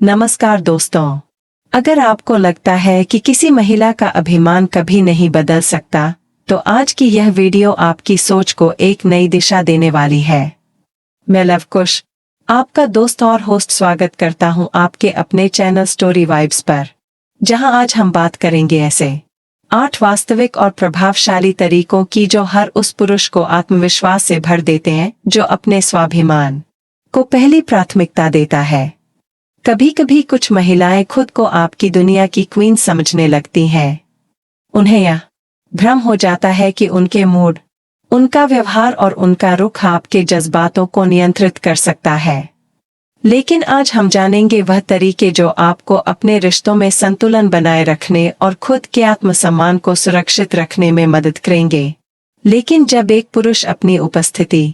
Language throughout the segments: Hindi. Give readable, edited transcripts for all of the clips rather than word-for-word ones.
नमस्कार दोस्तों। अगर आपको लगता है कि किसी महिला का अभिमान कभी नहीं बदल सकता, तो आज की यह वीडियो आपकी सोच को एक नई दिशा देने वाली है। मैं लवकुश, आपका दोस्त और होस्ट स्वागत करता हूं आपके अपने चैनल स्टोरी वाइब्स पर, जहां आज हम बात करेंगे ऐसे 8 वास्तविक और प्रभावशाली तरीकों की जो हर उस पुरुष को आत्मविश्वास से भर देते हैं जो अपने स्वाभिमान को पहली प्राथमिकता देता है। कभी कभी कुछ महिलाएं खुद को आपकी दुनिया की क्वीन समझने लगती हैं। उन्हें यह भ्रम हो जाता है कि उनके मूड, उनका व्यवहार और उनका रुख आपके जज्बातों को नियंत्रित कर सकता है। लेकिन आज हम जानेंगे वह तरीके जो आपको अपने रिश्तों में संतुलन बनाए रखने और खुद के आत्मसम्मान को सुरक्षित रखने में मदद करेंगे। लेकिन जब एक पुरुष अपनी उपस्थिति,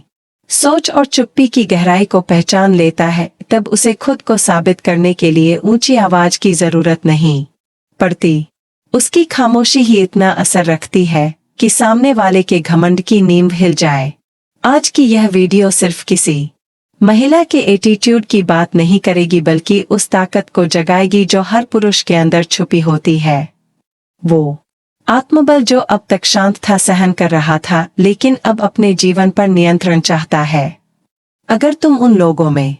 सोच और चुप्पी की गहराई को पहचान लेता है, तब उसे खुद को साबित करने के लिए ऊंची आवाज की जरूरत नहीं पड़ती। उसकी खामोशी ही इतना असर रखती है कि सामने वाले के घमंड की नींव हिल जाए। आज की यह वीडियो सिर्फ किसी महिला के एटीट्यूड की बात नहीं करेगी, बल्कि उस ताकत को जगाएगी जो हर पुरुष के अंदर छुपी होती है। वो आत्मबल जो अब तक शांत था, सहन कर रहा था, लेकिन अब अपने जीवन पर नियंत्रण चाहता है। अगर तुम उन लोगों में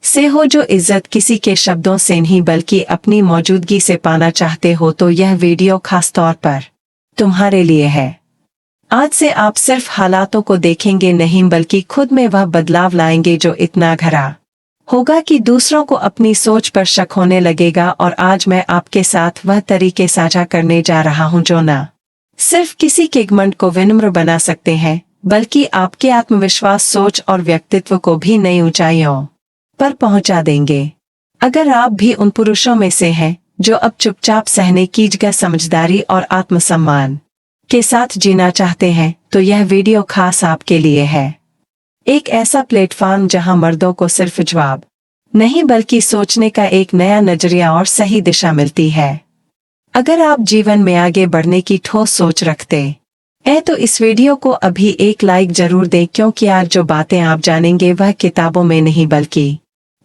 से हो जो इज्जत किसी के शब्दों से नहीं बल्कि अपनी मौजूदगी से पाना चाहते हो, तो यह वीडियो खास तौर पर तुम्हारे लिए है। आज से आप सिर्फ हालातों को देखेंगे नहीं, बल्कि खुद में वह बदलाव लाएंगे जो इतना गहरा होगा कि दूसरों को अपनी सोच पर शक होने लगेगा। और आज मैं आपके साथ वह तरीके साझा करने जा रहा हूं जो न सिर्फ किसी के घमंड को विनम्र बना सकते हैं, बल्कि आपके आत्मविश्वास, सोच और व्यक्तित्व को भी नई ऊंचाइयों पर पहुंचा देंगे। अगर आप भी उन पुरुषों में से हैं जो अब चुपचाप सहने की जगह समझदारी और आत्मसम्मान के साथ जीना चाहते हैं, तो यह वीडियो खास आपके लिए है। एक ऐसा प्लेटफॉर्म जहां मर्दों को सिर्फ जवाब नहीं बल्कि सोचने का एक नया नजरिया और सही दिशा मिलती है। अगर आप जीवन में आगे बढ़ने की ठोस सोच रखते हैं, तो इस वीडियो को अभी एक लाइक जरूर दें, क्योंकि आज जो बातें आप जानेंगे वह किताबों में नहीं बल्कि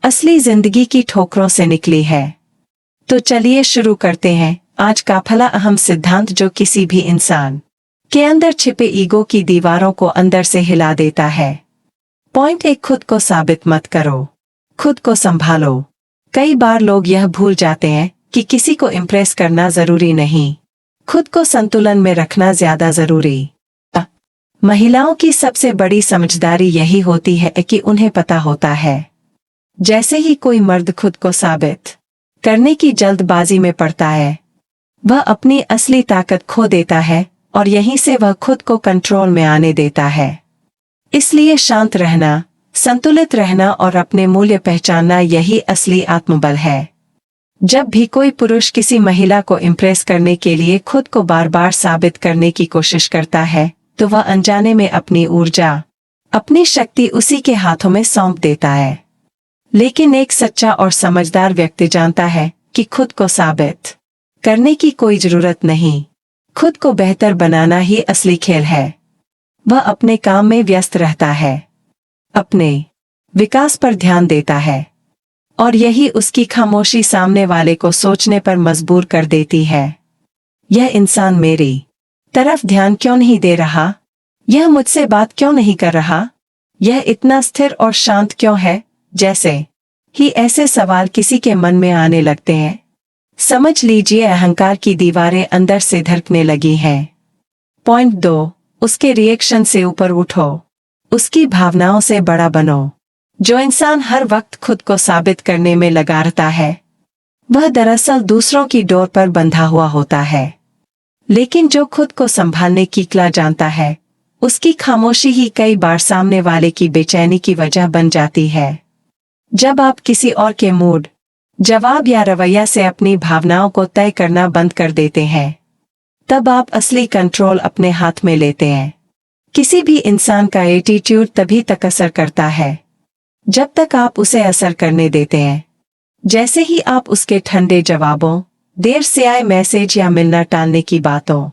असली जिंदगी की ठोकरों से निकली है। तो चलिए शुरू करते हैं आज का पहला अहम सिद्धांत जो किसी भी इंसान के अंदर छिपे ईगो की दीवारों को अंदर से हिला देता है। पॉइंट 1, खुद को साबित मत करो, खुद को संभालो। कई बार लोग यह भूल जाते हैं कि किसी को इम्प्रेस करना जरूरी नहीं, खुद को संतुलन में रखना ज्यादा जरूरी। महिलाओं की सबसे बड़ी समझदारी यही होती है कि उन्हें पता होता है, जैसे ही कोई मर्द खुद को साबित करने की जल्दबाजी में पड़ता है, वह अपनी असली ताकत खो देता है और यहीं से वह खुद को कंट्रोल में आने देता है। इसलिए शांत रहना, संतुलित रहना और अपने मूल्य पहचानना यही असली आत्मबल है। जब भी कोई पुरुष किसी महिला को इम्प्रेस करने के लिए खुद को बार बार साबित करने की कोशिश करता है, तो वह अनजाने में अपनी ऊर्जा, अपनी शक्ति उसी के हाथों में सौंप देता है। लेकिन एक सच्चा और समझदार व्यक्ति जानता है कि खुद को साबित करने की कोई जरूरत नहीं, खुद को बेहतर बनाना ही असली खेल है। वह अपने काम में व्यस्त रहता है, अपने विकास पर ध्यान देता है, और यही उसकी खामोशी सामने वाले को सोचने पर मजबूर कर देती है। यह इंसान मेरी तरफ ध्यान क्यों नहीं दे रहा? यह मुझसे बात क्यों नहीं कर रहा? यह इतना स्थिर और शांत क्यों है? जैसे ही ऐसे सवाल किसी के मन में आने लगते हैं, समझ लीजिए अहंकार की दीवारें अंदर से धड़कने लगी हैं। पॉइंट 2, उसके रिएक्शन से ऊपर उठो, उसकी भावनाओं से बड़ा बनो। जो इंसान हर वक्त खुद को साबित करने में लगा रहता है, वह दरअसल दूसरों की डोर पर बंधा हुआ होता है। लेकिन जो खुद को संभालने की कला जानता है, उसकी खामोशी ही कई बार सामने वाले की बेचैनी की वजह बन जाती है। जब आप किसी और के मूड, जवाब या रवैया से अपनी भावनाओं को तय करना बंद कर देते हैं, तब आप असली कंट्रोल अपने हाथ में लेते हैं। किसी भी इंसान का एटीट्यूड तभी तक असर करता है जब तक आप उसे असर करने देते हैं। जैसे ही आप उसके ठंडे जवाबों, देर से आए मैसेज या मिलना टालने की बातों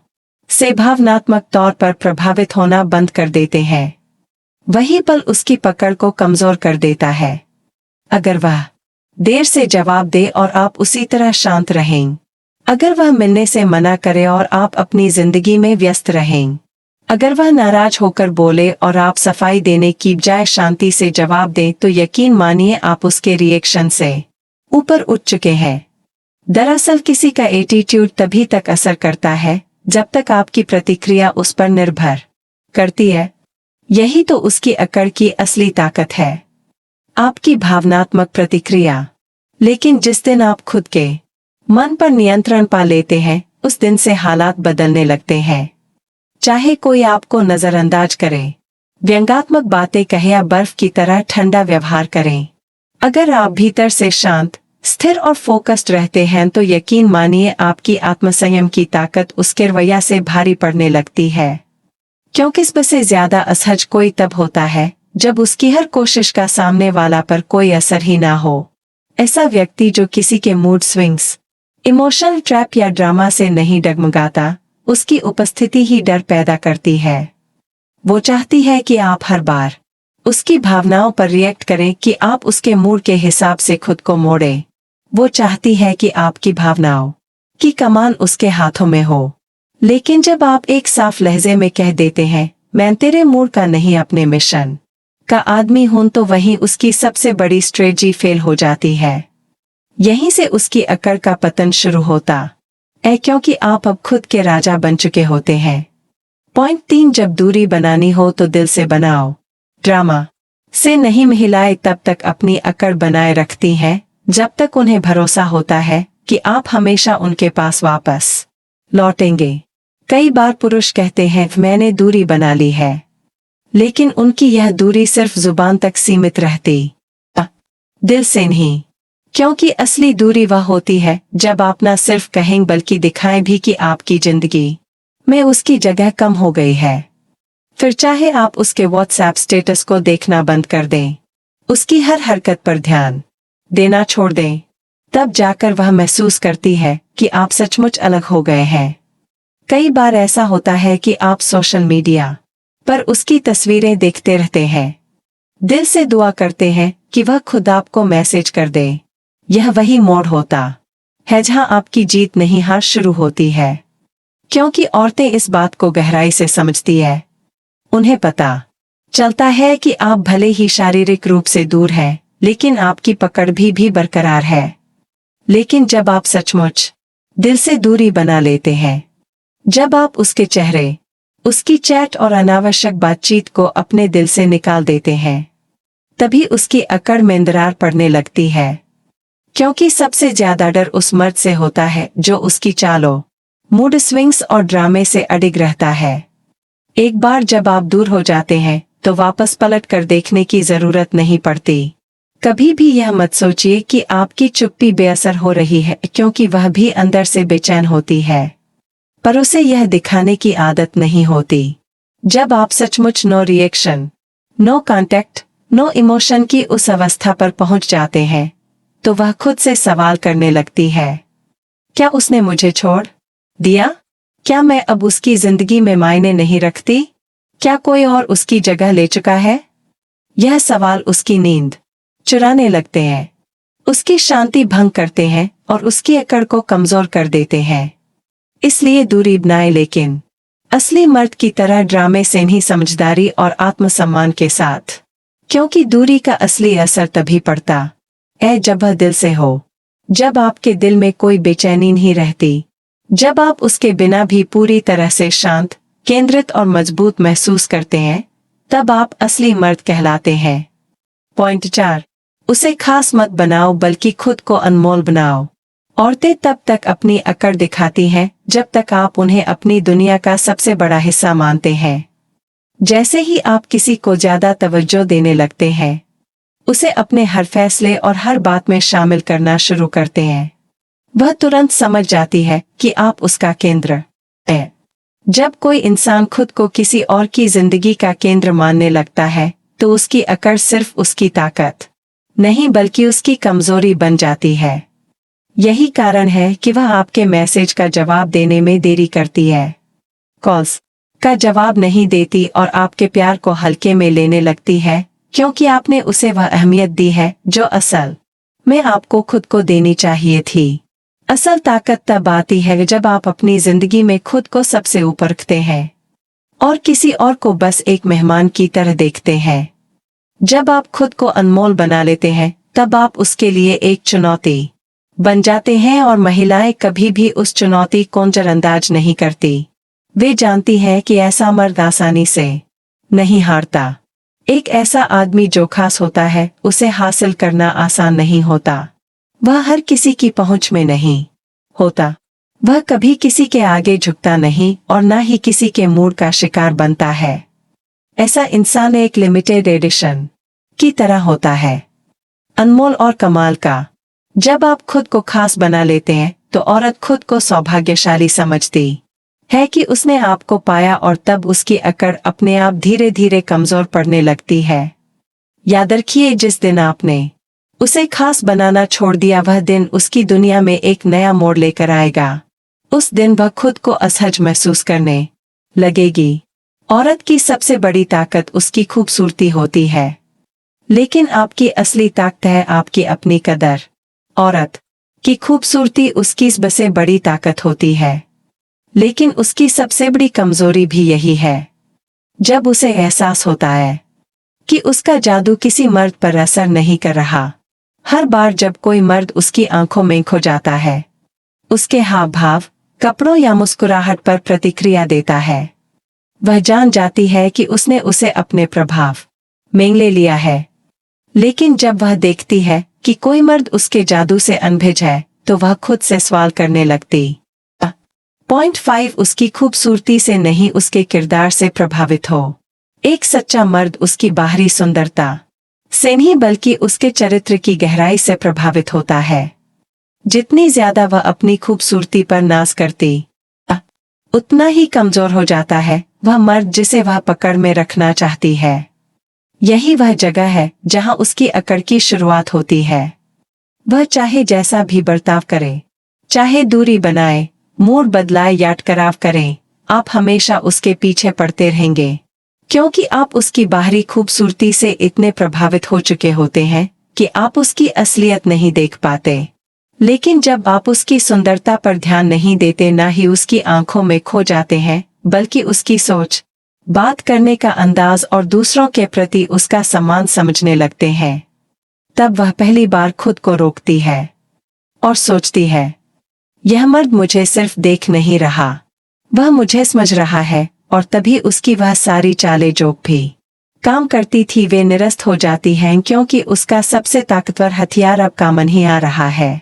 से भावनात्मक तौर पर प्रभावित होना बंद कर देते हैं, वही पल उसकी पकड़ को कमजोर कर देता है। अगर वह देर से जवाब दे और आप उसी तरह शांत रहें। अगर वह मिलने से मना करे और आप अपनी जिंदगी में व्यस्त रहें। अगर वह नाराज होकर बोले और आप सफाई देने की बजाय शांति से जवाब दें तो यकीन मानिए आप उसके रिएक्शन से ऊपर उठ चुके हैं। दरअसल किसी का एटीट्यूड तभी तक असर करता है जब तक आपकी प्रतिक्रिया उस पर निर्भर करती है। यही तो उसकी अकड़ की असली ताकत है, आपकी भावनात्मक प्रतिक्रिया। लेकिन जिस दिन आप खुद के मन पर नियंत्रण पा लेते हैं उस दिन से हालात बदलने लगते हैं। चाहे कोई आपको नजरअंदाज करे, व्यंग्यात्मक बातें कहे या बर्फ की तरह ठंडा व्यवहार करें, अगर आप भीतर से शांत, स्थिर और फोकस्ड रहते हैं तो यकीन मानिए आपकी आत्मसंयम की ताकत उसके रवैया से भारी पड़ने लगती है। क्योंकि सबसे ज्यादा असहज कोई तब होता है जब उसकी हर कोशिश का सामने वाला पर कोई असर ही ना हो। ऐसा व्यक्ति जो किसी के मूड स्विंग्स, इमोशनल ट्रैप या ड्रामा से नहीं डगमगाता, उसकी उपस्थिति ही डर पैदा करती है। वो चाहती है कि आप हर बार उसकी भावनाओं पर रिएक्ट करें, कि आप उसके मूड के हिसाब से खुद को मोड़ें। वो चाहती है कि आपकी भावनाओं की कमान उसके हाथों में हो। लेकिन जब आप एक साफ लहजे में कह देते हैं, मैं तेरे मूड का नहीं अपने मिशन का आदमी हूं, तो वहीं उसकी सबसे बड़ी स्ट्रेटजी फेल हो जाती है। यहीं से उसकी अकड़ का पतन शुरू होता है, क्योंकि आप अब खुद के राजा बन चुके होते हैं। पॉइंट 3, जब दूरी बनानी हो तो दिल से बनाओ, ड्रामा से नहीं। महिलाएं तब तक अपनी अकड़ बनाए रखती हैं जब तक उन्हें भरोसा होता है कि आप हमेशा उनके पास वापस लौटेंगे। कई बार पुरुष कहते हैं मैंने दूरी बना ली है, लेकिन उनकी यह दूरी सिर्फ जुबान तक सीमित रहती, दिल से नहीं। क्योंकि असली दूरी वह होती है जब आप न सिर्फ कहें बल्कि दिखाएं भी कि आपकी जिंदगी में उसकी जगह कम हो गई है। फिर चाहे आप उसके व्हाट्सएप स्टेटस को देखना बंद कर दें, उसकी हर हरकत पर ध्यान देना छोड़ दें, तब जाकर वह महसूस करती है कि आप सचमुच अलग हो गए हैं। कई बार ऐसा होता है कि आप सोशल मीडिया पर उसकी तस्वीरें देखते रहते हैं, दिल से दुआ करते हैं कि वह खुद आपको मैसेज कर दे। यह वही मोड़ होता है जहां आपकी जीत नहीं हार शुरू होती है। क्योंकि औरतें इस बात को गहराई से समझती है। उन्हें पता चलता है कि आप भले ही शारीरिक रूप से दूर हैं, लेकिन आपकी पकड़ भी बरकरार है। लेकिन जब आप सचमुच दिल से दूरी बना लेते हैं, जब आप उसके चेहरे, उसकी चैट और अनावश्यक बातचीत को अपने दिल से निकाल देते हैं, तभी उसकी अकड़ में दरार पड़ने लगती है। क्योंकि सबसे ज्यादा डर उस मर्द से होता है जो उसकी चालों, मूड स्विंग्स और ड्रामे से अडिग रहता है। एक बार जब आप दूर हो जाते हैं तो वापस पलट कर देखने की जरूरत नहीं पड़ती। कभी भी यह मत सोचिए कि आपकी चुप्पी बेअसर हो रही है, क्योंकि वह भी अंदर से बेचैन होती है, पर उसे यह दिखाने की आदत नहीं होती। जब आप सचमुच no reaction, no contact, no emotion की उस अवस्था पर पहुंच जाते हैं, तो वह खुद से सवाल करने लगती है, क्या उसने मुझे छोड़ दिया? क्या मैं अब उसकी जिंदगी में मायने नहीं रखती? क्या कोई और उसकी जगह ले चुका है? यह सवाल उसकी नींद चुराने लगते हैं, उसकी शांति भंग करते हैं और उसकी अकड़ को कमजोर कर देते हैं। इसलिए दूरी बनाए, लेकिन असली मर्द की तरह ड्रामे से नहीं, समझदारी और आत्मसम्मान के साथ। क्योंकि दूरी का असली असर तभी पड़ता है जब वह दिल से हो, जब आपके दिल में कोई बेचैनी नहीं रहती, जब आप उसके बिना भी पूरी तरह से शांत, केंद्रित और मजबूत महसूस करते हैं, तब आप असली मर्द कहलाते हैं। पॉइंट 4, उसे खास मत बनाओ बल्कि खुद को अनमोल बनाओ। औरतें तब तक अपनी अकड़ दिखाती हैं जब तक आप उन्हें अपनी दुनिया का सबसे बड़ा हिस्सा मानते हैं। जैसे ही आप किसी को ज्यादा तवज्जो देने लगते हैं, उसे अपने हर फैसले और हर बात में शामिल करना शुरू करते हैं, वह तुरंत समझ जाती है कि आप उसका केंद्र है। जब कोई इंसान खुद को किसी और की जिंदगी का केंद्र मानने लगता है तो उसकी अकड़ सिर्फ उसकी ताकत नहीं बल्कि उसकी कमजोरी बन जाती है। यही कारण है कि वह आपके मैसेज का जवाब देने में देरी करती है, कॉल्स का जवाब नहीं देती और आपके प्यार को हल्के में लेने लगती है, क्योंकि आपने उसे वह अहमियत दी है जो असल मैं आपको खुद को देनी चाहिए थी। असल ताकत तब आती है जब आप अपनी जिंदगी में खुद को सबसे ऊपर रखते हैं और किसी और को बस एक मेहमान की तरह देखते हैं। जब आप खुद को अनमोल बना लेते हैं तब आप उसके लिए एक चुनौती बन जाते हैं और महिलाएं कभी भी उस चुनौती को नजरअंदाज नहीं करती। वे जानती हैं कि ऐसा मर्द आसानी से नहीं हारता। एक ऐसा आदमी जो खास होता है उसे हासिल करना आसान नहीं होता। वह हर किसी की पहुंच में नहीं होता। वह कभी किसी के आगे झुकता नहीं और न ही किसी के मूड का शिकार बनता है। ऐसा इंसान एक लिमिटेड एडिशन की तरह होता है, अनमोल और कमाल का। जब आप खुद को खास बना लेते हैं तो औरत खुद को सौभाग्यशाली समझती है कि उसने आपको पाया और तब उसकी अकड़ अपने आप धीरे धीरे कमजोर पड़ने लगती है। याद रखिए, जिस दिन आपने उसे खास बनाना छोड़ दिया वह दिन उसकी दुनिया में एक नया मोड़ लेकर आएगा। उस दिन वह खुद को असहज महसूस करने लगेगी। औरत की सबसे बड़ी ताकत उसकी खूबसूरती होती है, लेकिन आपकी असली ताकत है आपकी अपनी कदर। औरत की खूबसूरती उसकी सबसे बड़ी ताकत होती है, लेकिन उसकी सबसे बड़ी कमजोरी भी यही है। जब उसे एहसास होता है कि उसका जादू किसी मर्द पर असर नहीं कर रहा, हर बार जब कोई मर्द उसकी आंखों में खो जाता है, उसके हाव भाव, कपड़ों या मुस्कुराहट पर प्रतिक्रिया देता है, वह जान जाती है कि उसने उसे अपने प्रभाव में ले लिया है। लेकिन जब वह देखती है कि कोई मर्द उसके जादू से अनभिज है तो वह खुद से सवाल करने लगती। पॉइंट 5 उसकी खूबसूरती से नहीं उसके किरदार से प्रभावित हो। एक सच्चा मर्द उसकी बाहरी सुंदरता से नहीं बल्कि उसके चरित्र की गहराई से प्रभावित होता है। जितनी ज्यादा वह अपनी खूबसूरती पर नाज करती उतना ही कमजोर हो जाता है वह मर्द जिसे वह पकड़ में रखना चाहती है। यही वह जगह है जहां उसकी अकड़ की शुरुआत होती है। वह चाहे जैसा भी बर्ताव करे, चाहे दूरी बनाए, मूड बदलाए या टकराव करें, आप हमेशा उसके पीछे पड़ते रहेंगे, क्योंकि आप उसकी बाहरी खूबसूरती से इतने प्रभावित हो चुके होते हैं कि आप उसकी असलियत नहीं देख पाते। लेकिन जब आप उसकी सुंदरता पर ध्यान नहीं देते, ना ही उसकी आंखों में खो जाते हैं, बल्कि उसकी सोच, बात करने का अंदाज और दूसरों के प्रति उसका सम्मान समझने लगते हैं, तब वह पहली बार खुद को रोकती है और सोचती है, यह मर्द मुझे सिर्फ देख नहीं रहा, वह मुझे समझ रहा है। और तभी उसकी वह सारी चालें जो भी काम करती थी वे निरस्त हो जाती हैं, क्योंकि उसका सबसे ताकतवर हथियार अब काम नहीं आ रहा है।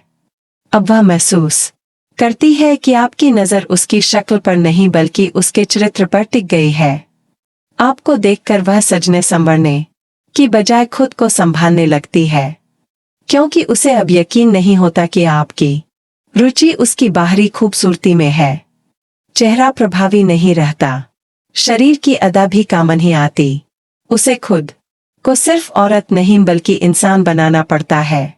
अब वह महसूस करती है कि आपकी नजर उसकी शक्ल पर नहीं बल्कि उसके चरित्र पर टिक गई है। आपको देखकर वह सजने संवरने की बजाय खुद को संभालने लगती है, क्योंकि उसे अब यकीन नहीं होता कि आपकी रुचि उसकी बाहरी खूबसूरती में है। चेहरा प्रभावी नहीं रहता, शरीर की अदा भी काम नहीं आती। उसे खुद को सिर्फ औरत नहीं बल्कि इंसान बनाना पड़ता है,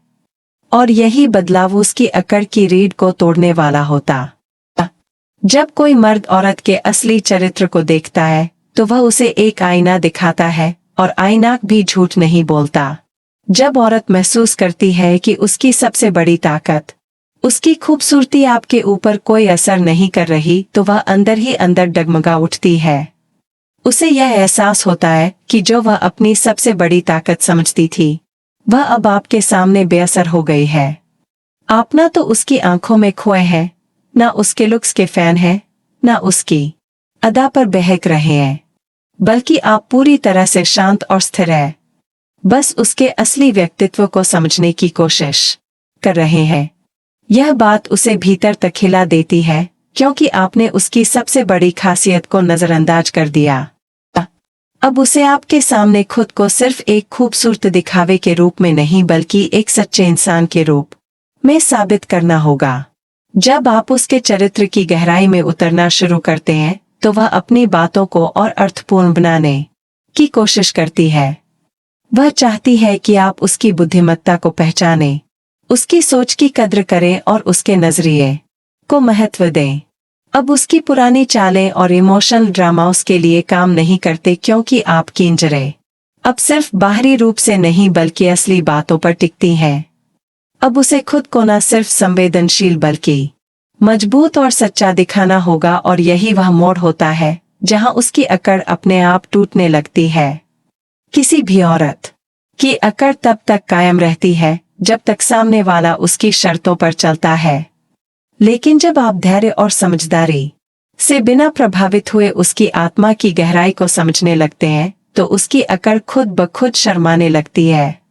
और यही बदलाव उसकी अकड़ की रीढ़ को तोड़ने वाला होता। जब कोई मर्द औरत के असली चरित्र को देखता है तो वह उसे एक आईना दिखाता है, और आईना भी झूठ नहीं बोलता। जब औरत महसूस करती है कि उसकी सबसे बड़ी ताकत, उसकी खूबसूरती आपके ऊपर कोई असर नहीं कर रही, तो वह अंदर ही अंदर डगमगा उठती है। उसे यह एहसास होता है कि जो वह अपनी सबसे बड़ी ताकत समझती थी वह अब आपके सामने बेअसर हो गई है। आप ना तो उसकी आंखों में खोए हैं, ना उसके लुक्स के फैन हैं, ना उसकी अदा पर बहक रहे हैं, बल्कि आप पूरी तरह से शांत और स्थिर हैं। बस उसके असली व्यक्तित्व को समझने की कोशिश कर रहे हैं। यह बात उसे भीतर तक हिला देती है, क्योंकि आपने उसकी सबसे बड़ी खासियत को नजरअंदाज कर दिया। अब उसे आपके सामने खुद को सिर्फ एक खूबसूरत दिखावे के रूप में नहीं बल्कि एक सच्चे इंसान के रूप में साबित करना होगा। जब आप उसके चरित्र की गहराई में उतरना शुरू करते हैं तो वह अपनी बातों को और अर्थपूर्ण बनाने की कोशिश करती है। वह चाहती है कि आप उसकी बुद्धिमत्ता को पहचानें, उसकी सोच की कद्र करें और उसके नजरिए को महत्व दें। अब उसकी पुरानी चालें और इमोशनल ड्रामा उसके लिए काम नहीं करते, क्योंकि आपकी नजरें अब सिर्फ बाहरी रूप से नहीं बल्कि असली बातों पर टिकती हैं। अब उसे खुद को न सिर्फ संवेदनशील बल्कि मजबूत और सच्चा दिखाना होगा, और यही वह मोड़ होता है जहां उसकी अकड़ अपने आप टूटने लगती है। किसी भी औरत की अकड़ तब तक कायम रहती है जब तक सामने वाला उसकी शर्तों पर चलता है, लेकिन जब आप धैर्य और समझदारी से बिना प्रभावित हुए उसकी आत्मा की गहराई को समझने लगते हैं तो उसकी अकड़ खुद ब खुद शर्माने लगती है।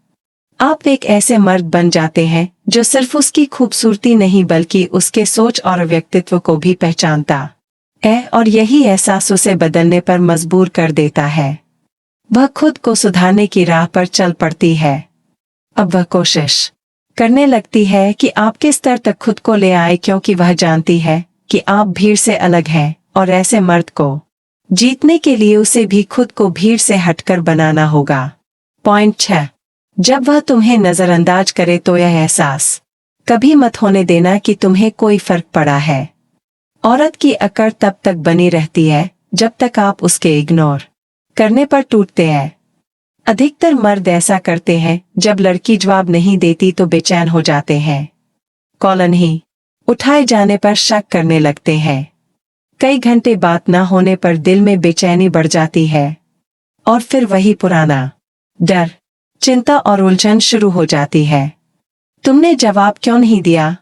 आप एक ऐसे मर्द बन जाते हैं जो सिर्फ उसकी खूबसूरती नहीं बल्कि उसके सोच और व्यक्तित्व को भी पहचानता है, और यही एहसास उसे बदलने पर मजबूर कर देता है। वह खुद को सुधारने की राह पर चल पड़ती है। अब वह कोशिश करने लगती है कि आपके स्तर तक खुद को ले आए, क्योंकि वह जानती है कि आप भीड़ से अलग हैं, और ऐसे मर्द को जीतने के लिए उसे भी खुद को भीड़ से हटकर बनाना होगा। पॉइंट 6, जब वह तुम्हें नजरअंदाज करे तो यह एहसास कभी मत होने देना कि तुम्हें कोई फर्क पड़ा है। औरत की अकड़ तब तक बनी रहती है जब तक आप उसके इग्नोर करने पर टूटते हैं। अधिकतर मर्द ऐसा करते हैं, जब लड़की जवाब नहीं देती तो बेचैन हो जाते हैं। कॉल नहीं उठाए जाने पर शक करने लगते हैं। कई घंटे बात न होने पर दिल में बेचैनी बढ़ जाती है, और फिर वही पुराना डर, चिंता और उलझन शुरू हो जाती है। तुमने जवाब क्यों नहीं दिया?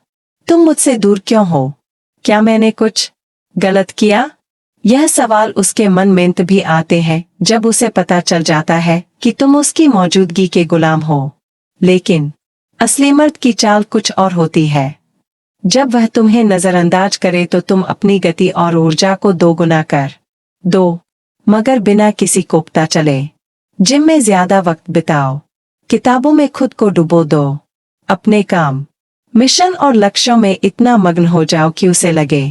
तुम मुझसे दूर क्यों हो? क्या मैंने कुछ गलत किया? यह सवाल उसके मन में तभी आते हैं जब उसे पता चल जाता है कि तुम उसकी मौजूदगी के गुलाम हो। लेकिन असली मर्द की चाल कुछ और होती है। जब वह तुम्हें नजरअंदाज करे तो तुम अपनी गति और ऊर्जा को दोगुना कर दो, मगर बिना किसी कोफ्ता चले। जिम में ज्यादा वक्त बिताओ, किताबों में खुद को डुबो दो, अपने काम, मिशन और लक्ष्यों में इतना मग्न हो जाओ कि उसे लगे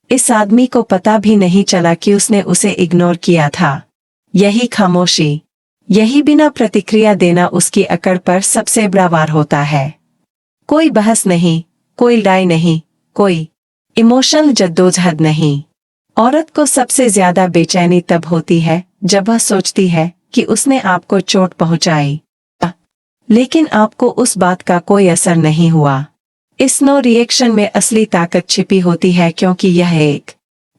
इस आदमी को पता भी नहीं चला कि उसने उसे इग्नोर किया था। यही खामोशी, यही बिना प्रतिक्रिया देना उसकी अकड़ पर सबसे बड़ा वार होता है। कोई बहस नहीं, कोई लड़ाई नहीं, कोई इमोशनल जद्दोजहद नहीं। औरत को सबसे ज्यादा बेचैनी तब होती है जब वह सोचती है कि उसने आपको चोट पहुंचाई, लेकिन आपको उस बात का कोई असर नहीं हुआ। इस नो रिएक्शन में असली ताकत छिपी होती है, क्योंकि यह एक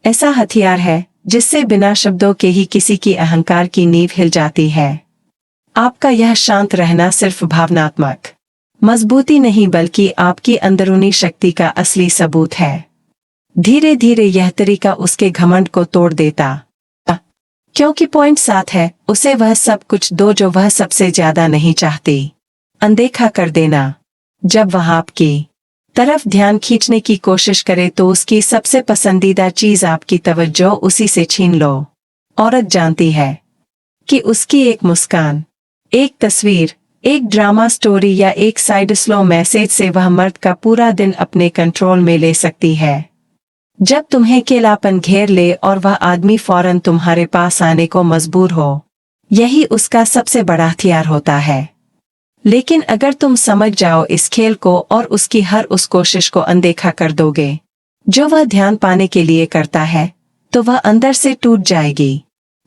ऐसा हथियार है जिससे बिना शब्दों के ही किसी की अहंकार की नींव हिल जाती है। आपका यह शांत रहना सिर्फ भावनात्मक मजबूती नहीं बल्कि आपकी अंदरूनी शक्ति का असली सबूत है। धीरे धीरे यह तरीका उसके घमंड को तोड़ देता, क्योंकि पॉइंट 7 है, उसे वह सब कुछ दो जो वह सबसे ज्यादा नहीं चाहती। अनदेखा कर देना। जब वह आपकी तरफ ध्यान खींचने की कोशिश करे तो उसकी सबसे पसंदीदा चीज आपकी तवज्जो उसी से छीन लो। औरत जानती है कि उसकी एक मुस्कान, एक तस्वीर, एक ड्रामा स्टोरी या एक साइड स्लो मैसेज से वह मर्द का पूरा दिन अपने कंट्रोल में ले सकती है। जब तुम्हें अकेलापन घेर ले और वह आदमी फौरन तुम्हारे पास आने को मजबूर हो, यही उसका सबसे बड़ा हथियार होता है। लेकिन अगर तुम समझ जाओ इस खेल को और उसकी हर उस कोशिश को अनदेखा कर दोगे जो वह ध्यान पाने के लिए करता है, तो वह अंदर से टूट जाएगी,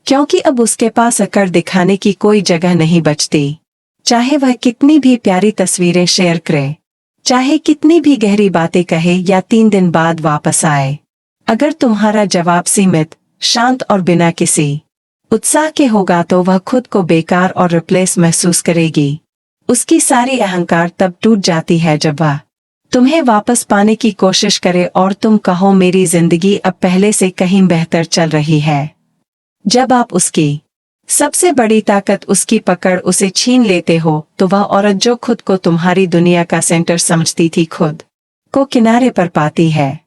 क्योंकि अब उसके पास अकड़ दिखाने की कोई जगह नहीं बचती। चाहे वह कितनी भी प्यारी तस्वीरें शेयर करे, चाहे कितनी भी गहरी बातें कहे या 3 दिन बाद वापस आए, अगर तुम्हारा जवाब सीमित, शांत और बिना किसी उत्साह के होगा तो वह खुद को बेकार और रिप्लेस महसूस करेगी। उसकी सारी अहंकार तब टूट जाती है जब वह तुम्हें वापस पाने की कोशिश करे और तुम कहो मेरी जिंदगी अब पहले से कहीं बेहतर चल रही है। जब आप उसकी सबसे बड़ी ताकत, उसकी पकड़, उसे छीन लेते हो तो वह औरत जो खुद को तुम्हारी दुनिया का सेंटर समझती थी खुद को किनारे पर पाती है।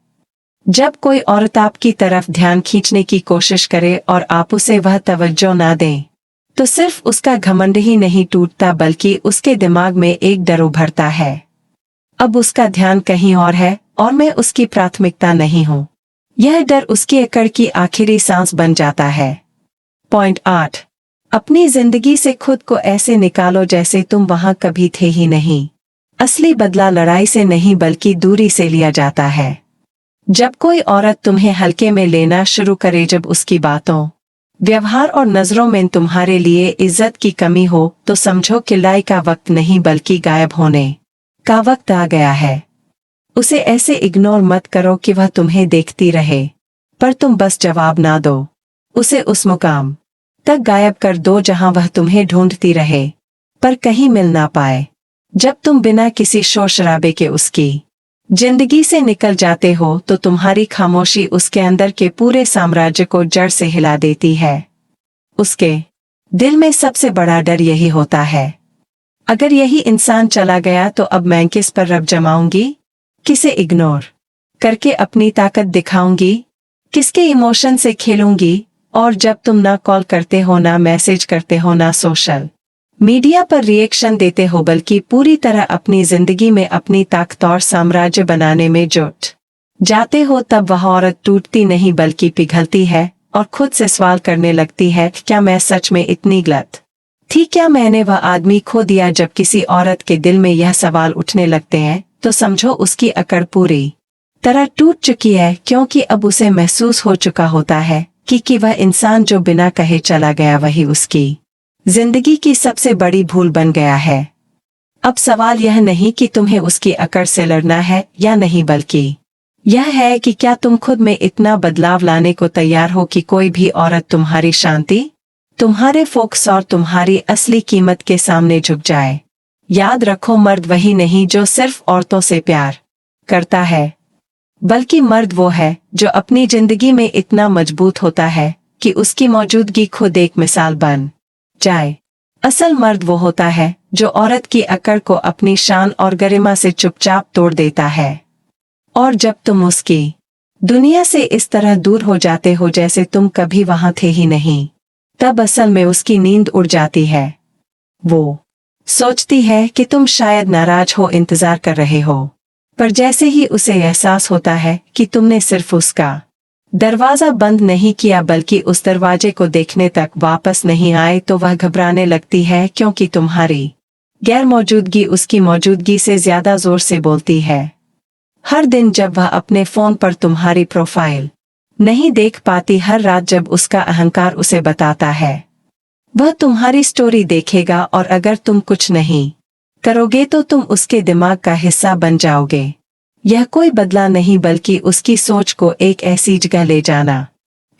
जब कोई औरत आपकी तरफ ध्यान खींचने की कोशिश करे और आप उसे वह तवज्जो ना दें, तो सिर्फ उसका घमंड ही नहीं टूटता बल्कि उसके दिमाग में एक डर उभरता है। अब उसका ध्यान कहीं और है और मैं उसकी प्राथमिकता नहीं हूं। यह डर उसकी अकड़ की आखिरी सांस बन जाता है। पॉइंट 8, अपनी जिंदगी से खुद को ऐसे निकालो जैसे तुम वहां कभी थे ही नहीं। असली बदला लड़ाई से नहीं बल्कि दूरी से लिया जाता है। जब कोई औरत तुम्हें हल्के में लेना शुरू करे, जब उसकी बातों, व्यवहार और नजरों में तुम्हारे लिए इज्जत की कमी हो, तो समझो कि लड़ाई का वक्त नहीं बल्कि गायब होने का वक्त आ गया है। उसे ऐसे इग्नोर मत करो कि वह तुम्हें देखती रहे, पर तुम बस जवाब ना दो। उसे उस मुकाम तक गायब कर दो जहां वह तुम्हें ढूंढती रहे, पर कहीं मिल ना पाए। जब तुम बिना किसी शोर शराबे के उसकी जिंदगी से निकल जाते हो तो तुम्हारी खामोशी उसके अंदर के पूरे साम्राज्य को जड़ से हिला देती है। उसके दिल में सबसे बड़ा डर यही होता है, अगर यही इंसान चला गया तो अब मैं किस पर रब जमाऊंगी, किसे इग्नोर करके अपनी ताकत दिखाऊंगी, किसके इमोशन से खेलूंगी। और जब तुम ना कॉल करते हो, ना मैसेज करते हो, ना सोशल मीडिया पर रिएक्शन देते हो, बल्कि पूरी तरह अपनी जिंदगी में अपनी ताकत और साम्राज्य बनाने में जुट जाते हो, तब वह औरत टूटती नहीं बल्कि पिघलती है और खुद से सवाल करने लगती है, क्या मैं सच में इतनी गलत थी? क्या मैंने वह आदमी खो दिया? जब किसी औरत के दिल में यह सवाल उठने लगते हैं तो समझो उसकी अकड़ पूरी तरह टूट चुकी है, क्योंकि अब उसे महसूस हो चुका होता है कि वह इंसान जो बिना कहे चला गया वही उसकी जिंदगी की सबसे बड़ी भूल बन गया है। अब सवाल यह नहीं कि तुम्हें उसकी अकड़ से लड़ना है या नहीं, बल्कि यह है कि क्या तुम खुद में इतना बदलाव लाने को तैयार हो कि कोई भी औरत तुम्हारी शांति, तुम्हारे फोकस और तुम्हारी असली कीमत के सामने झुक जाए। याद रखो, मर्द वही नहीं जो सिर्फ औरतों से प्यार करता है, बल्कि मर्द वो है जो अपनी जिंदगी में इतना मजबूत होता है कि उसकी मौजूदगी खुद एक मिसाल बन जाए। असल मर्द वो होता है जो औरत की अकड़ को अपनी शान और गरिमा से चुपचाप तोड़ देता है। और जब तुम उसकी दुनिया से इस तरह दूर हो जाते हो जैसे तुम कभी वहां थे ही नहीं, तब असल में उसकी नींद उड़ जाती है। वो सोचती है कि तुम शायद नाराज हो, इंतजार कर रहे हो, पर जैसे ही उसे एहसास होता है कि तुमने सिर्फ उसका दरवाजा बंद नहीं किया बल्कि उस दरवाजे को देखने तक वापस नहीं आए, तो वह घबराने लगती है, क्योंकि तुम्हारी गैर मौजूदगी उसकी मौजूदगी से ज्यादा जोर से बोलती है। हर दिन जब वह अपने फोन पर तुम्हारी प्रोफाइल नहीं देख पाती, हर रात जब उसका अहंकार उसे बताता है वह तुम्हारी स्टोरी देखेगा, और अगर तुम कुछ नहीं करोगे तो तुम उसके दिमाग का हिस्सा बन जाओगे। यह कोई बदला नहीं बल्कि उसकी सोच को एक ऐसी जगह ले जाना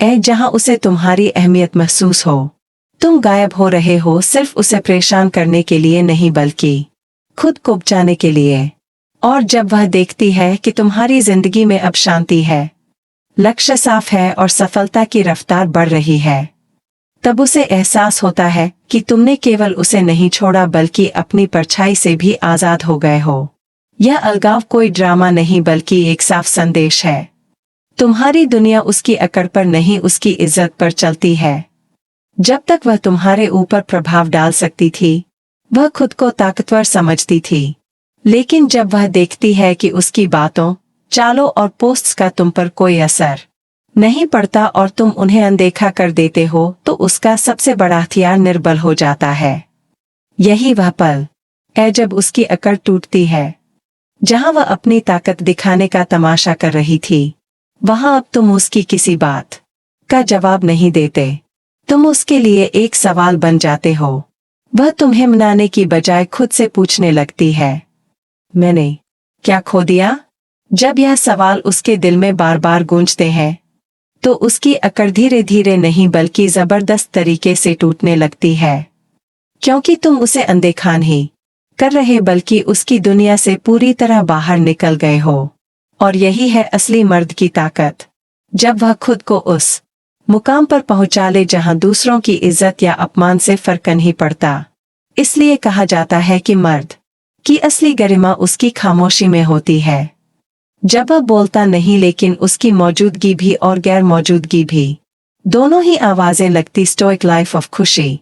है जहां उसे तुम्हारी अहमियत महसूस हो। तुम गायब हो रहे हो सिर्फ उसे परेशान करने के लिए नहीं, बल्कि खुद को बचाने के लिए। और जब वह देखती है कि तुम्हारी जिंदगी में अब शांति है, लक्ष्य साफ है और सफलता की रफ्तार बढ़ रही है, तब उसे एहसास होता है कि तुमने केवल उसे नहीं छोड़ा बल्कि अपनी परछाई से भी आजाद हो गए हो। यह अलगाव कोई ड्रामा नहीं बल्कि एक साफ संदेश है। तुम्हारी दुनिया उसकी अकड़ पर नहीं, उसकी इज्जत पर चलती है। जब तक वह तुम्हारे ऊपर प्रभाव डाल सकती थी, वह खुद को ताकतवर समझती थी, लेकिन जब वह देखती है कि उसकी बातों, चालों और पोस्ट्स का तुम पर कोई असर नहीं पड़ता और तुम उन्हें अनदेखा कर देते हो, तो उसका सबसे बड़ा हथियार निर्बल हो जाता है। यही वह पल है जब उसकी अकड़ टूटती है। जहां वह अपनी ताकत दिखाने का तमाशा कर रही थी, वहां अब तुम उसकी किसी बात का जवाब नहीं देते। तुम उसके लिए एक सवाल बन जाते हो। वह तुम्हें मनाने की बजाय खुद से पूछने लगती है, मैंने क्या खो दिया? जब यह सवाल उसके दिल में बार बार गूंजते हैं, तो उसकी अकड़ धीरे धीरे नहीं बल्कि जबरदस्त तरीके से टूटने लगती है, क्योंकि तुम उसे अनदेखा नहीं कर रहे बल्कि उसकी दुनिया से पूरी तरह बाहर निकल गए हो। और यही है असली मर्द की ताकत, जब वह खुद को उस मुकाम पर पहुंचा ले जहां दूसरों की इज्जत या अपमान से फर्क नहीं पड़ता। इसलिए कहा जाता है कि मर्द की असली गरिमा उसकी खामोशी में होती है। जब वह बोलता नहीं, लेकिन उसकी मौजूदगी भी और गैर मौजूदगी भी, दोनों ही आवाजें लगती स्टोइक लाइफ ऑफ खुशी।